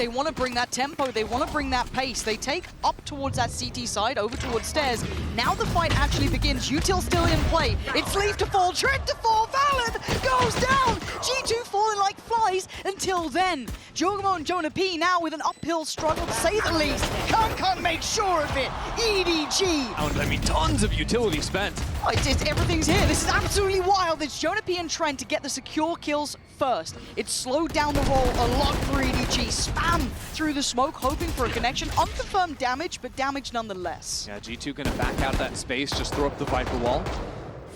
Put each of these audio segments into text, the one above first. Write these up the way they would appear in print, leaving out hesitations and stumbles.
They want to bring that tempo, they want to bring that pace. They take up towards that CT side, over towards stairs. Now the fight actually begins. Util still in play. It's Leaf to fall, Trent to fall, Valorant goes down! G2 falling like flies until then. Giorgamo and Jonah P now with an uphill struggle to say the least. Kang makes sure of it. EDG. I mean, tons of utility spent. Oh, everything's here. This is absolutely wild. It's Jonah P and Trent to get the secure kills first. It slowed down the roll a lot for EDG. Spam through the smoke, hoping for a connection. Unconfirmed damage, but damage nonetheless. Yeah, G2 gonna back out that space, just throw up the Viper wall,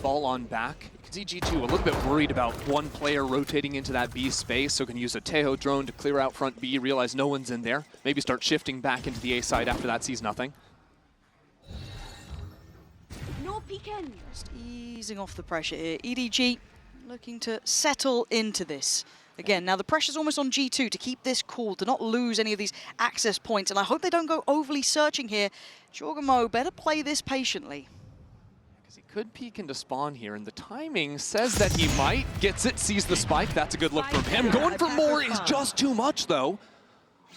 fall on back. You can see G2 a little bit worried about one player rotating into that B space, so can use a Tejo drone to clear out front B, realize no one's in there, maybe start shifting back into the A side after that, sees nothing. Just easing off the pressure here. EDG looking to settle into this. Again, now the pressure's almost on G2 to keep this cool, to not lose any of these access points, and I hope they don't go overly searching here. Giorgamo better play this patiently. Because he could peek into spawn here, and the timing says that he might. Gets it, sees the spike, that's a good look from him. Going for more is just too much, though.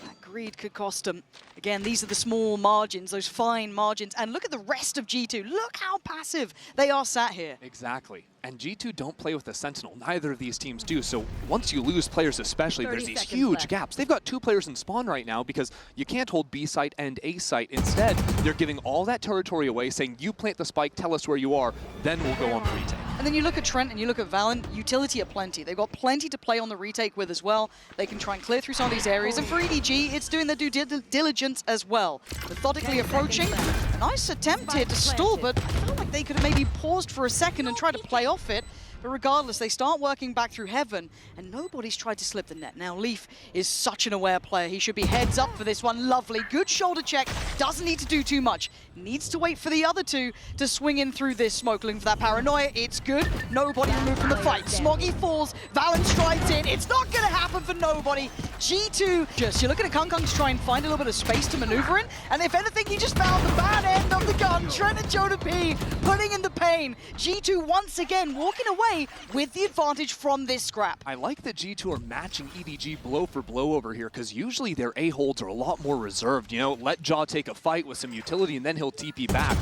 That greed could cost him. Again, these are the small margins, those fine margins. And look at the rest of G2. Look how passive they are sat here. Exactly. And G2 don't play with the Sentinel. Neither of these teams do. So once you lose players especially, there's these huge gaps. They've got 2 players in spawn right now because you can't hold B site and A site. Instead, they're giving all that territory away, saying, you plant the spike, tell us where you are, then we'll go on the retake. And then you look at Trent and you look at Valen, utility at plenty. They've got plenty to play on the retake with as well. They can try and clear through some of these areas. And for EDG, it's doing their due diligence as well. Methodically approaching. A nice attempt here to stall, but I felt like they could have maybe paused for a second and tried to play off it. But regardless, they start working back through Heaven, and nobody's tried to slip the net. Now, Leaf is such an aware player. He should be heads up for this one. Lovely. Good shoulder check. Doesn't need to do too much. Needs to wait for the other two to swing in through this smoke. Looking for that paranoia. It's good. Nobody removed from the fight. Smoggy falls. Valen strides in. It's not going to happen for nobody. G2 just, you're looking at Kang to try and find a little bit of space to maneuver in, and if anything, he just found the bad end of the gun. Trent and Jonah P putting in the pain. G2 once again walking away with the advantage from this scrap. I like that G2 are matching EDG blow for blow over here, because usually their A-holds are a lot more reserved. You know, let Jaw take a fight with some utility and then he'll TP back.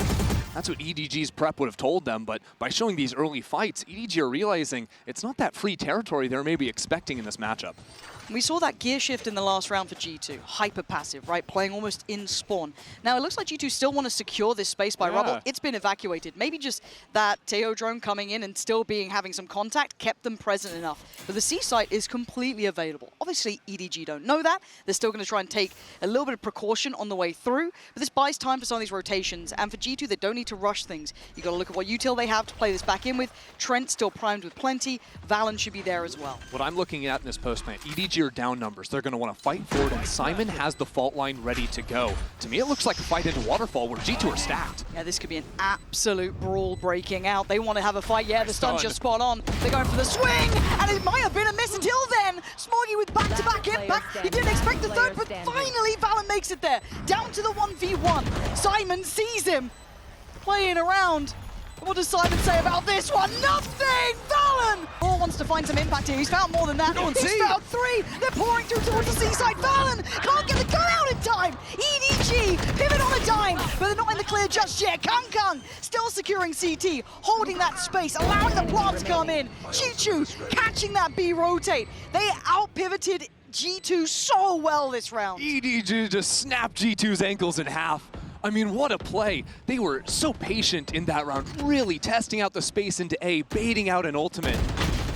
That's what EDG's prep would have told them, but by showing these early fights, EDG are realizing it's not that free territory they're maybe expecting in this matchup. We saw that gear shift in the last round for G2. Hyper passive, right? Playing almost in spawn. Now, it looks like G2 still want to secure this space by rubble. It's been evacuated. Maybe just that Tejo drone coming in and still having some contact kept them present enough. But the C site is completely available. Obviously, EDG don't know that. They're still going to try and take a little bit of precaution on the way through. But this buys time for some of these rotations. And for G2, they don't need to rush things. You got to look at what util they have to play this back in with. Trent still primed with plenty. Valen should be there as well. What I'm looking at in this post-plant, EDG are down numbers. They're going to want to fight forward, and Simon has the fault line ready to go. To me, it looks like a fight into Waterfall where G2 are stacked. Yeah, this could be an absolute brawl breaking out. They want to have a fight. Yeah, the stun's just spot on. They're going for the swing, and it might have been a miss until then. Smoggy with back-to-back impact. He didn't expect the third, but finally Valen makes it there. Down to the 1v1. Simon sees him playing around. What does Simon say about this one? Nothing! Valen! All wants to find some impact here. He's found more than that. He's found 3. They're pouring through towards the seaside. Valen can't get the gun out in time. EDG pivot on a dime, but they're not in the clear just yet. Kang still securing CT, holding that space, allowing the plant to come in. Chichu catching that B rotate. They out-pivoted G2 so well this round. EDG just snapped G2's ankles in half. I mean, what a play. They were so patient in that round, really testing out the space into A, baiting out an ultimate,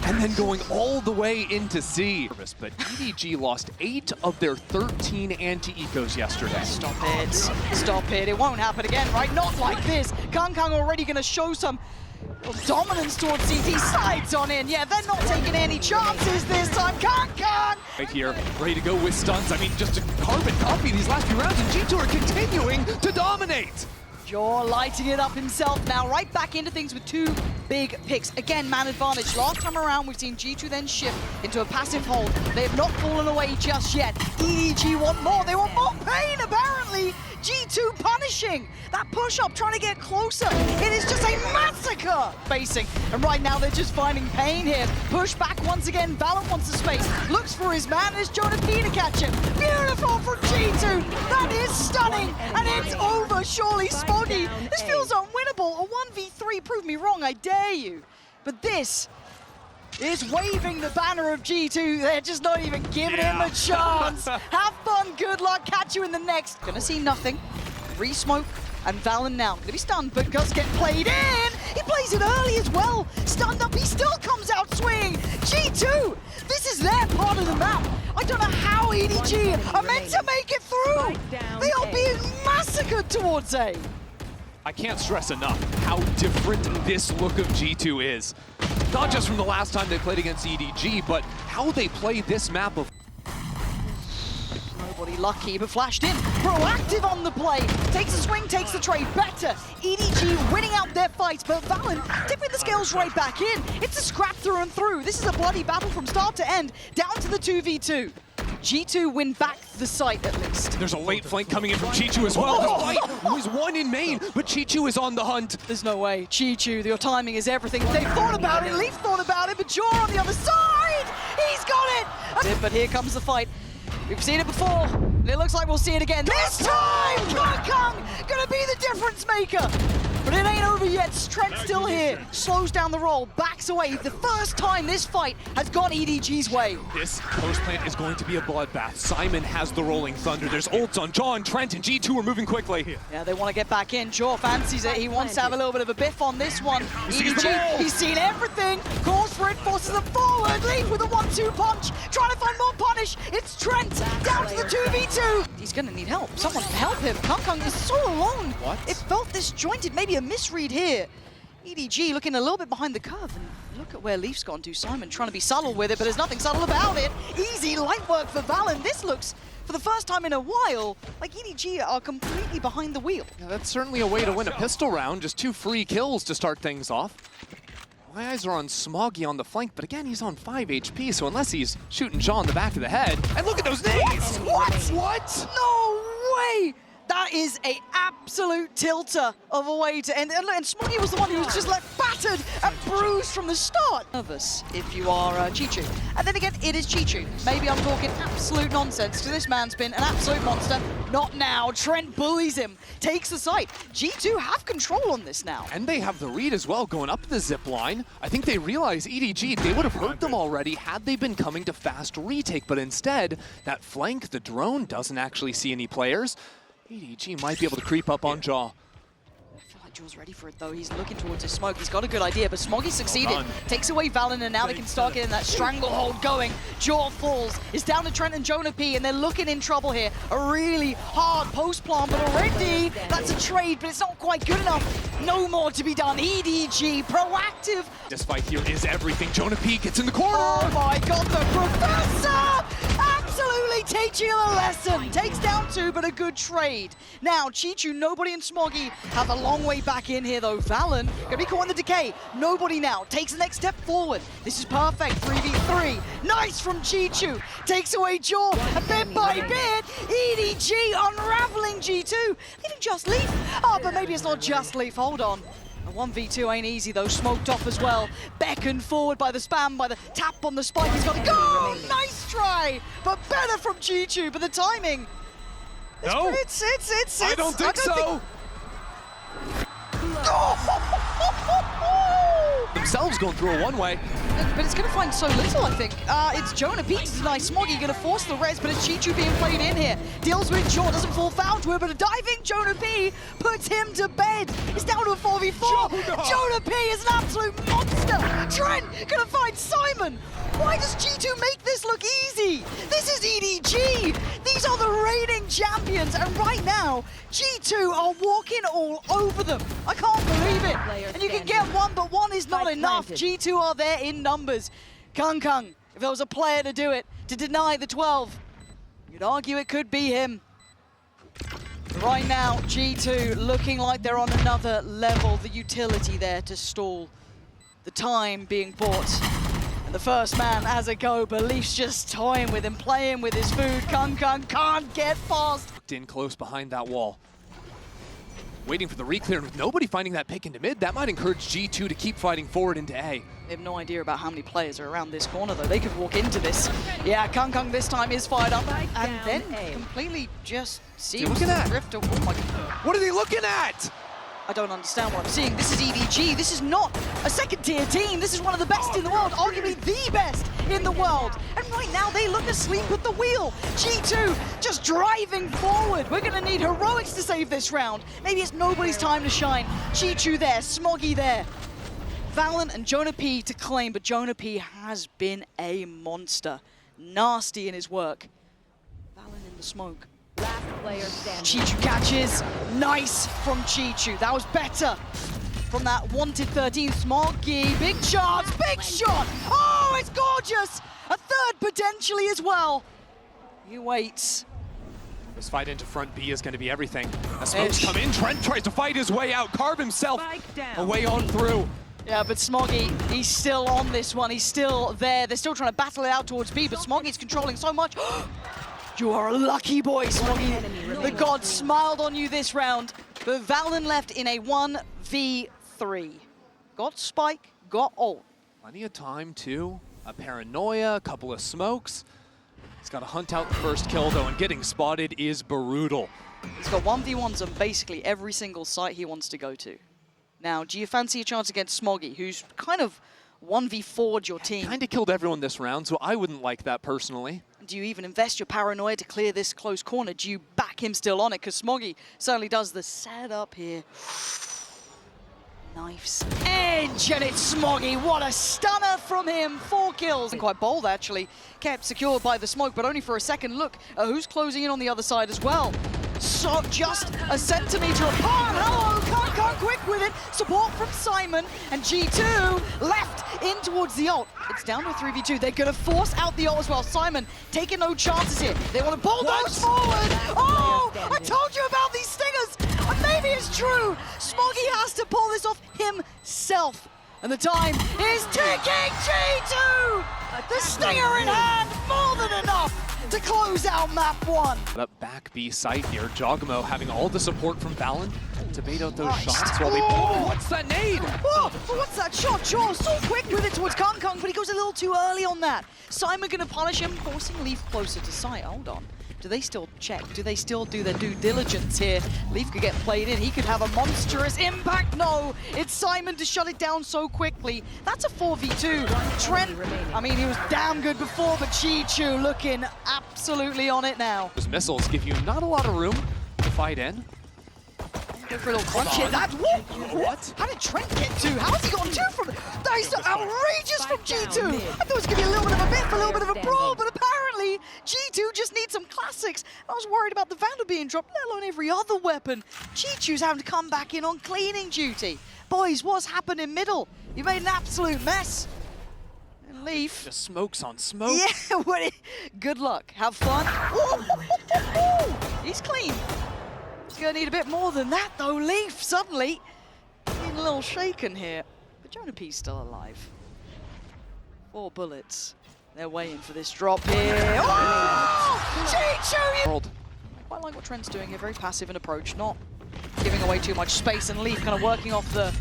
and then going all the way into C. But EDG lost 8 of their 13 anti-ecos yesterday. Stop it. Stop it. It won't happen again, right? Not like this. Kang already going to show some dominance towards CT. Slides on in. Yeah, they're not taking any chances this time. Kang! Right here, ready to go with stunts. I mean, just a carbon copy these last few rounds, and G2 are continuing to dominate. Jaw lighting it up himself now, right back into things with 2 big picks. Again, man advantage. Last time around, we've seen G2 then shift into a passive hold. They have not fallen away just yet. EDG want more. They want more pain, apparently. G2 punishing that push-up, trying to get closer. It is just a massacre. Facing, and right now they're just finding pain here. Push back once again. Valorant wants the space. Looks for his man. There's Jonah P to catch him. Beautiful from G2. That is stunning, and it's over. Surely Smoggy. This feels unwinnable. A 1v3. Prove me wrong. I dare you. But this is waving the banner of G2. They're just not even giving him a chance. Have fun, good luck, catch you in the next. Gonna see nothing. Re-smoke, and Valen now. Gonna be stunned, but does get played in. He plays it early as well. Stunned up, he still comes out swinging. G2, this is their part of the map. I don't know how EDG are meant to make it through. They are being massacred towards A. I can't stress enough how different this look of G2 is. Not just from the last time they played against EDG, but how they play this map of... Nobody lucky, but flashed in. Proactive on the play. Takes the swing, takes the trade. Better. EDG winning out their fights, but Valen tipping the scales right back in. It's a scrap through and through. This is a bloody battle from start to end, down to the 2v2. G2 win back the site at least. There's a late flank coming in from Chichu as well. There's one in main, but Chichu is on the hunt. There's no way. Chichu, your timing is everything. They thought about it, Leaf thought about it, but Jaw on the other side! He's got it! But here comes the fight. We've seen it before, and it looks like we'll see it again. This time! Kong gonna be the difference maker! But it ain't over yet. Trent's still here. Slows down the roll, backs away. The first time this fight has gone EDG's way. This post plant is going to be a bloodbath. Simon has the rolling thunder. There's ults on Jaw and Trent, and G2 are moving quickly. Yeah, they want to get back in. Jaw fancies it. He wants to have a little bit of a biff on this one. EDG, he's seen everything. Calls for it, forces them forward. Leaf with a 1-2 punch. Trying to find more punish. It's Trent down to the 2v2. He's going to need help. Someone help him. Kong is so alone. What? It felt disjointed. Maybe a misread here. EDG looking a little bit behind the curve, and look at where Leaf's gone to. Simon trying to be subtle with it, but there's nothing subtle about it. Easy light work for Valen. This looks, for the first time in a while, like EDG are completely behind the wheel. Yeah, that's certainly a way to win a pistol round. Just 2 free kills to start things off. My eyes are on Smoggy on the flank, but again, he's on 5 HP, so unless he's shooting Jaw in the back of the head. And look at those nades! What? No way! That is a absolute tilter of a way to end. And Smoggy was the one who was just like battered and bruised from the start. Nervous if you are Chichu. And then again, it is Chichu. Maybe I'm talking absolute nonsense, because this man's been an absolute monster. Not now. Trent bullies him, takes the site. G2 have control on this now. And they have the read as well, going up the zip line. I think they realize EDG, they would have hurt them already had they been coming to fast retake, but instead, that flank, the drone, doesn't actually see any players. EDG might be able to creep up on Jaw. I feel like Jaw's ready for it though. He's looking towards his smoke. He's got a good idea, but Smoggy succeeded. Takes away Valen, and now they can start getting that stranglehold going. Jaw falls. It's down to Trent and Jonah P, and they're looking in trouble here. A really hard post plant, but already that's a trade, but it's not quite good enough. No more to be done. EDG, proactive. This fight here is everything. Jonah P gets in the corner. Oh my god, the professor! Absolutely teaching him a lesson. Takes down 2, but a good trade. Now, Chichu, nobody, and Smoggy have a long way back in here, though. Valen gonna be caught in the decay. Nobody now takes the next step forward. This is perfect. 3v3. Nice from Chichu. Takes away Jaw, and bit by bit, EDG unraveling G2. Leaving just Leaf. Oh, but maybe it's not just Leaf. Hold on. A 1v2 ain't easy though, smoked off as well. Beckoned forward by the spam, by the tap on the spike. He's got to go! Nice try! But better from Chichu, but the timing. No, it's I don't think so. Themselves going through a one-way. But it's going to find so little, I think. It's Jonah P to deny Smoggy, going to force the res, but it's Chichu being played in here. Deals with Jaw, doesn't fall foul to it, but a diving Jonah P puts him to bed. It's down to a 4v4. Jonah P is an absolute monster. Trent going to find Simon. Why does G2 make this look easy? This is EDG. These are the reigning champions, and right now, G2 are walking all over them. I can't believe it. And you can get one, but one is not enough. G2 are there in numbers. Kung, if there was a player to do it, to deny the 12, you'd argue it could be him. Right now, G2 looking like they're on another level. The utility there to stall the time being bought. And the first man has a go, but Leaf's just toying with him, playing with his food. Kung can't get past. In close behind that wall. Waiting for the reclear, and with nobody finding that pick into mid, that might encourage G2 to keep fighting forward into A. They have no idea about how many players are around this corner, though. They could walk into this. Yeah, Kung this time is fired up, and then completely just seems to drift. Oh my God. What are they looking at? I don't understand what I'm seeing. This is EDG. This is not a second-tier team. This is one of the best in the world, arguably the best in the world. And right now, they look asleep at the wheel. G2 just driving forward. We're going to need heroics to save this round. Maybe it's nobody's time to shine. G2 there, Smoggy there. Valorant and Jonah P to claim, but Jonah P has been a monster. Nasty in his work. Valorant in the smoke. Last player standing. Chichu catches. Nice from Chichu. That was better from that wanted 13. Smoggy, big chance, big shot. Oh, it's gorgeous. A third potentially as well. He waits. This fight into front B is going to be everything. As smokes come in, Trent tries to fight his way out, carve himself a way on through. Yeah, but Smoggy, he's still on this one. He's still there. They're still trying to battle it out towards B, but Smoggy's controlling so much. You are a lucky boy, Smoggy. The gods smiled on you this round. But Valorant left in a 1v3. Got Spike, got ult. Plenty of time, too. A paranoia, a couple of smokes. He's got to hunt out the first kill, though, and getting spotted is brutal. He's got 1v1s on basically every single site he wants to go to. Now, do you fancy a chance against Smoggy, who's kind of 1v4'd your team? Kind of killed everyone this round, so I wouldn't like that personally. Do you even invest your paranoia to clear this close corner? Do you back him still on it? Because Smoggy certainly does the setup here. Knife's edge, and it's Smoggy. What a stunner from him. 4 kills. Quite bold, actually. Kept secured by the smoke, but only for a second. Look at who's closing in on the other side as well. So just a centimeter apart. Hello, Kung quick with it. Support from Simon, and G2 left in towards the ult. It's down to a 3v2. They're going to force out the ult as well. Simon taking no chances here. They want to bulldoze forward. Oh, I told you about these stingers. And maybe it's true. Smoggy has to pull this off himself. And the time is ticking. G2! The stinger in hand, more than enough to close out map 1. That back B site here, Jogamo having all the support from Valen to bait out those Nice. shots while they... Oh, what's that nade? Oh, what's that shot? Jaw so quick with it towards Kung, but he goes a little too early on that. Simon gonna punish him, forcing Leaf closer to site. Hold on. Do they still check? Do they still do their due diligence here? Leaf could get played in. He could have a monstrous impact. No, it's Simon to shut it down so quickly. That's a 4v2. Trent, I mean, he was damn good before, but Chi-Chu looking absolutely on it now. Those missiles give you not a lot of room to fight in. Go for a little crunch here. That, What? How did Trent get 2? How has he gotten 2 from? That is outrageous from G2. I thought it was going to be a little bit of a biff, a little bit of a brawl, but apparently G2 just needs some classics. I was worried about the Vandal being dropped, let alone every other weapon. G2's having to come back in on cleaning duty. Boys, what's happened in middle? You made an absolute mess. And Leaf. Just smokes on smoke. Yeah, good luck. Have fun. He's clean. He's going to need a bit more than that, though. Leaf, suddenly, getting a little shaken here. But Jonah P's still alive. 4 bullets. They're waiting for this drop here. Oh! Chi-Chu! I quite like what Trent's doing here. Very passive in approach, not giving away too much space. And Leaf kind of working off the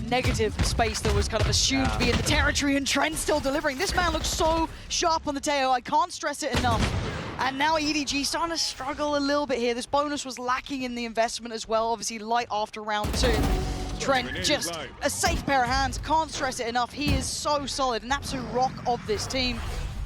negative space that was kind of assumed to be in the territory, and Trent still delivering. This man looks so sharp on the tail. I can't stress it enough. And now EDG starting to struggle a little bit here. This bonus was lacking in the investment as well. Obviously light after round 2. Trent just a safe pair of hands. Can't stress it enough. He is so solid, an absolute rock of this team.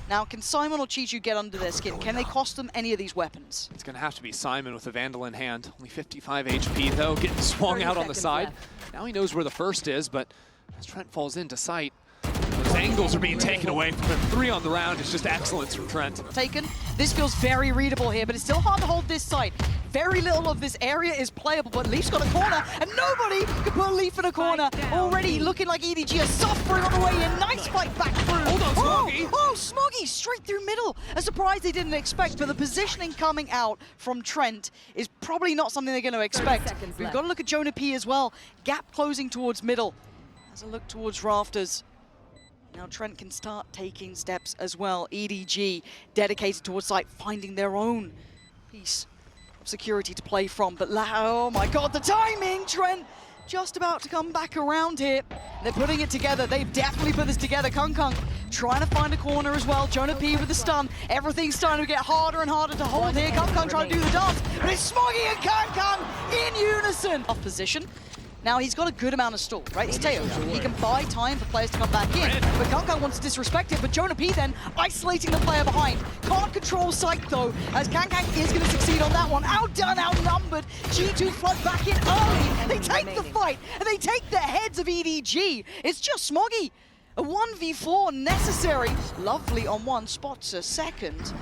Now, can Simon or Chi-Chu get under their skin? Can they cost them any of these weapons? It's going to have to be Simon with a Vandal in hand. Only 55 HP, though, getting swung out on the side. Now he knows where the first is, but as Trent falls into sight, those angles are being taken away from him. 3 on the round. It's just excellence from Trent. Taken. This feels very readable here, but it's still hard to hold this site. Very little of this area is playable, but Leaf's got a corner, and nobody can put Leaf in a corner. Already looking like EDG are suffering on the way in. Nice fight back through. Hold on, Smoggy. Oh, Smoggy straight through middle. A surprise they didn't expect, but the positioning coming out from Trent is probably not something they're going to expect. We've got to look at Jonah P as well. Gap closing towards middle. Has a look towards rafters. Now Trent can start taking steps as well. EDG dedicated towards site, finding their own piece of security to play from. But oh my god, the timing! Trent just about to come back around here. They're putting it together. They've definitely put this together. Kung trying to find a corner as well. Jonah P with the stun. Everything's starting to get harder and harder to hold here. Kung trying to do the dance. But it's Smoggy and Kung in unison. Off position. Now he's got a good amount of stall, right? It's Teo. He can buy time for players to come back in. But Kung wants to disrespect it, but Jonah P then isolating the player behind. Can't control sight though, as Kang is going to succeed on that one. Outdone, outnumbered. G2 flood back in early. They take the fight, and they take the heads of EDG. It's just Smoggy. A 1v4 necessary. Lovely on one, spots a second.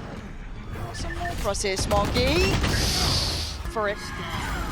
Some more for us here, Smoggy. For it.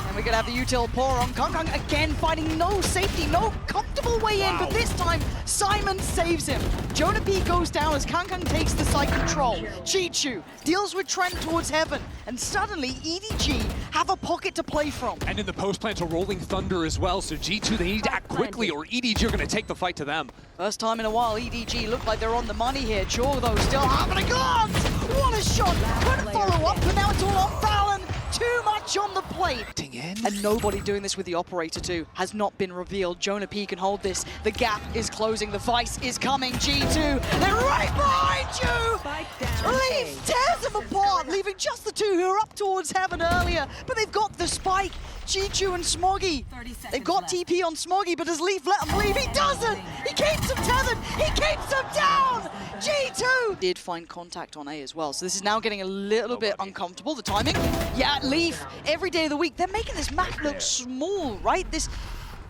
And we're going to have the util pour on. Kung again finding no safety, no comfortable way in, but this time Simon saves him. Jonah P goes down as Kung takes the side control. Chichu deals with Trent towards heaven, and suddenly EDG have a pocket to play from. And in the post plant, a rolling thunder as well, so G2, they need to act quickly or EDG are going to take the fight to them. First time in a while, EDG look like they're on the money here. Jaw though still having a glance! What a shot! Couldn't follow up, but now it's all on Fallon. Too much on the plate. And nobody doing this with the operator too has not been revealed. Jonah P can hold this. The gap is closing. The vice is coming. G2, they're right behind you! Leaf tears them apart, leaving just the two who are up towards heaven earlier. But they've got the spike. G2 and Smoggy. They've got TP on Smoggy, but does Leaf let him leave? He doesn't! He keeps him tethered! He keeps him down! G2! Did find contact on A as well, so this is now getting a little bit uncomfortable. The timing? Yeah, Leaf, every day of the week. They're making this map look small, right? This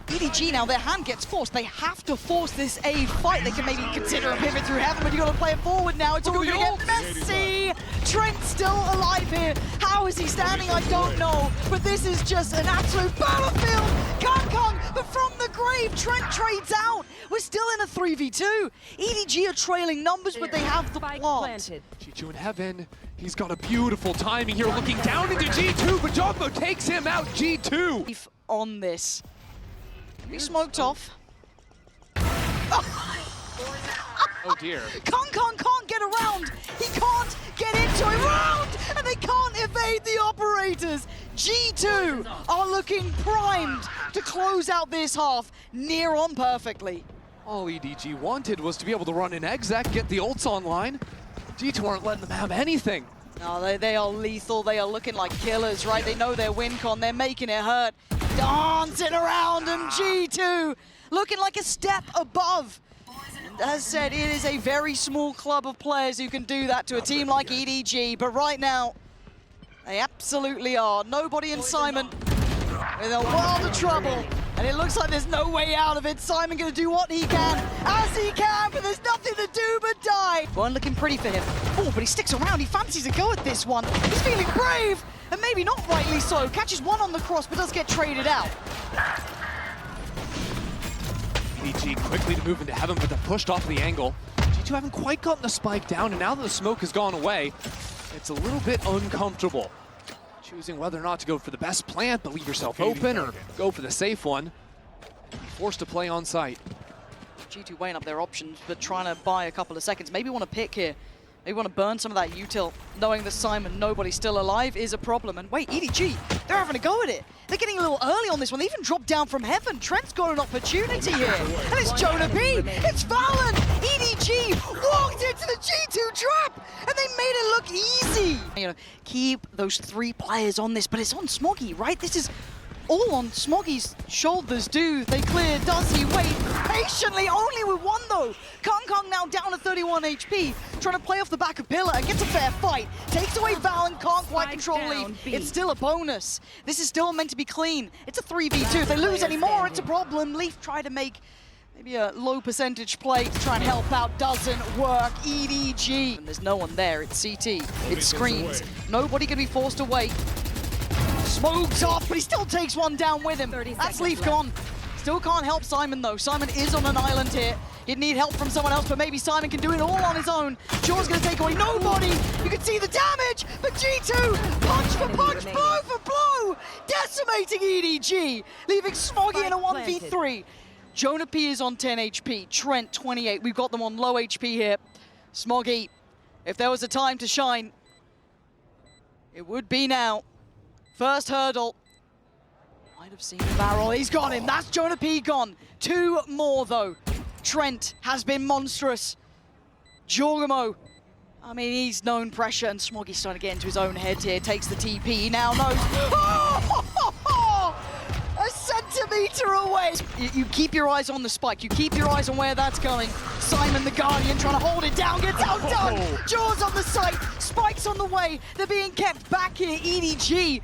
EDG now, their hand gets forced. They have to force this A fight. They can maybe consider a pivot through heaven, but you got to play it forward now. It's all going to get messy. Trent still alive here. How is he standing? I don't know. But this is just an absolute battlefield. Kung, but from the grave, Trent trades out. We're still in a 3v2. EDG are trailing numbers, but they have the plant. G2 in heaven. He's got a beautiful timing here, looking down into G2, but Jumbo takes him out. G2 on this. He smoked off. Oh dear. Kung can't get around. He can't get into it round, and they can't evade the operators. G2 are looking primed to close out this half near on perfectly. All EDG wanted was to be able to run an exec, get the ults online. G2 aren't letting them have anything. No, they are lethal. They are looking like killers, right? They know their win con. They're making it hurt. Dancing around them, G2 looking like a step above. And as said, it is a very small club of players who can do that to a team like EDG, but right now, they absolutely are. Nobody and Simon with a world of trouble, and it looks like there's no way out of it. Simon gonna do what he can, as he can, but there's nothing to do but die. One looking pretty for him. Oh, but he sticks around. He fancies a go at this one. He's feeling brave, and maybe not rightly so. Catches one on the cross, but does get traded out. EDG quickly to move into heaven, but they're pushed off the angle. G2 haven't quite gotten the spike down, and now that the smoke has gone away, it's a little bit uncomfortable. Choosing whether or not to go for the best plant, but leave yourself open, or go for the safe one. And be forced to play on site. G2 weighing up their options, but trying to buy a couple of seconds. Maybe want to pick here. Maybe want to burn some of that util, knowing that Simon, nobody's still alive, is a problem. And wait, EDG, they're having a go at it. They're getting a little early on this one. They even dropped down from heaven. Trent's got an opportunity here. And it's Jonah P. It's Valorant. EDG walked into the G2 trap, and they made it look easy. You know, keep those three players on this, but it's on Smoggy, right? This is all on Smoggy's shoulders. Do they clear? Does he wait patiently? Only with one though. Kung now down to 31 HP, trying to play off the back of Pillar and gets a fair fight. Takes away Valen, can't quite control Leaf. It's still a bonus. This is still meant to be clean. It's a 3v2. If they lose any more, it's a problem. Leaf tried to make maybe a low percentage play to try and help out. Doesn't work. EDG. And there's no one there. It's CT. It screens. Nobody can be forced to wait. Smokes off, but he still takes one down with him. That's Leaf gone. Still can't help Simon though. Simon is on an island here. He'd need help from someone else, but maybe Simon can do it all on his own. Jaw's gonna take away nobody. You can see the damage, but G2, punch for punch, blow for blow, decimating EDG, leaving Smoggy in a 1v3. Jonah P is on 10 HP, Trent 28. We've got them on low HP here. Smoggy, if there was a time to shine, it would be now. First hurdle. Might have seen the barrel. He's got him. That's Jonah P gone. 2 more though. Trent has been monstrous. Jorgamo, I mean, he's known pressure, and Smoggy's starting to get into his own head here. Takes the TP. He now knows. Oh! A centimeter away. You keep your eyes on the spike. You keep your eyes on where that's going. Simon the Guardian trying to hold it down. Gets outdone. Jaws on the site. Spike's on the way. They're being kept back here. EDG.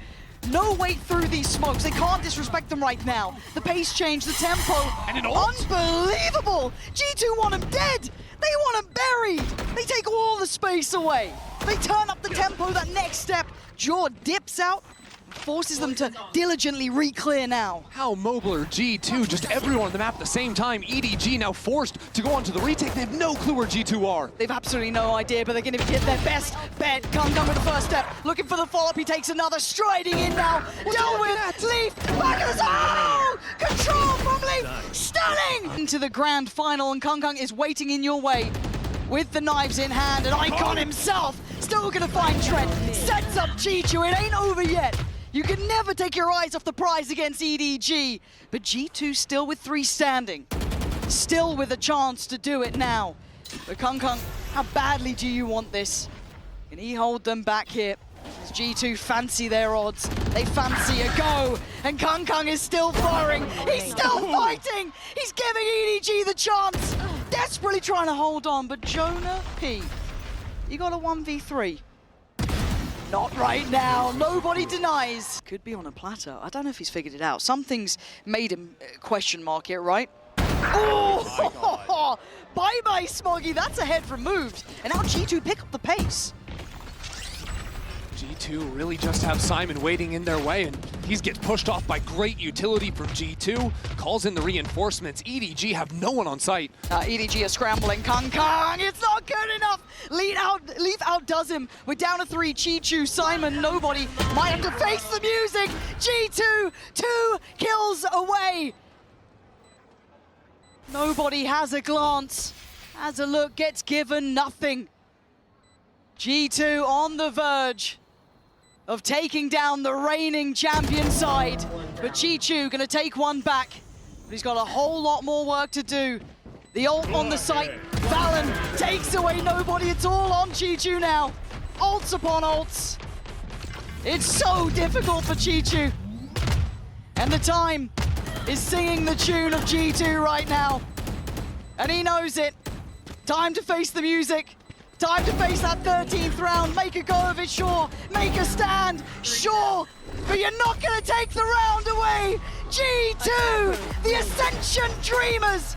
No way through these smokes. They can't disrespect them right now. The pace change, the tempo. And an ult. Unbelievable. G2 want him dead. They want him buried. They take all the space away. They turn up the tempo, that next step. Jaw dips out, forces them to diligently re-clear now. How mobile are G2? Just everyone on the map at the same time. EDG now forced to go onto the retake. They have no clue where G2 are. They've absolutely no idea, but they're going to get their best bet. Kankan with the first step, looking for the follow-up. He takes another, striding in now. Dealt with Leaf, back of the oh! Control from Leaf, stunning! Into the grand final, and Kankan is waiting in your way with the knives in hand, and Icon himself still going to find Trent. Sets up G2, it ain't over yet. You can never take your eyes off the prize against EDG, but G2 still with 3 standing. Still with a chance to do it now. But Kung, how badly do you want this? Can he hold them back here? As G2 fancy their odds. They fancy a go, and Kung is still firing. He's still fighting. He's giving EDG the chance. Desperately trying to hold on, but Jonah P, you got a 1v3. Not right now, nobody denies. Could be on a platter. I don't know if he's figured it out. Something's made him question mark it, right? Oh, bye-bye, Smoggy. That's a head removed. And now G2 pick up the pace. G2 really just have Simon waiting in their way, and he gets pushed off by great utility from G2. Calls in the reinforcements. EDG have no one on site. EDG are scrambling. Kung, it's not good enough. Leaf outdoes him. We're down to 3. Chichu, Simon, nobody. Might have to face the music. G2, 2 kills away. Nobody has a glance. Has a look, gets given nothing. G2 on the verge of taking down the reigning champion side. But Chichu gonna take one back. But he's got a whole lot more work to do. The ult on the site. Valen takes away nobody. It's all on Chichu now. Ults upon ults. It's so difficult for Chichu. And the time is singing the tune of G2 right now. And he knows it. Time to face the music. Time to face that 13th round. Make a go of it, sure. Make a stand, sure. But you're not going to take the round away. G2, the Ascension Dreamers.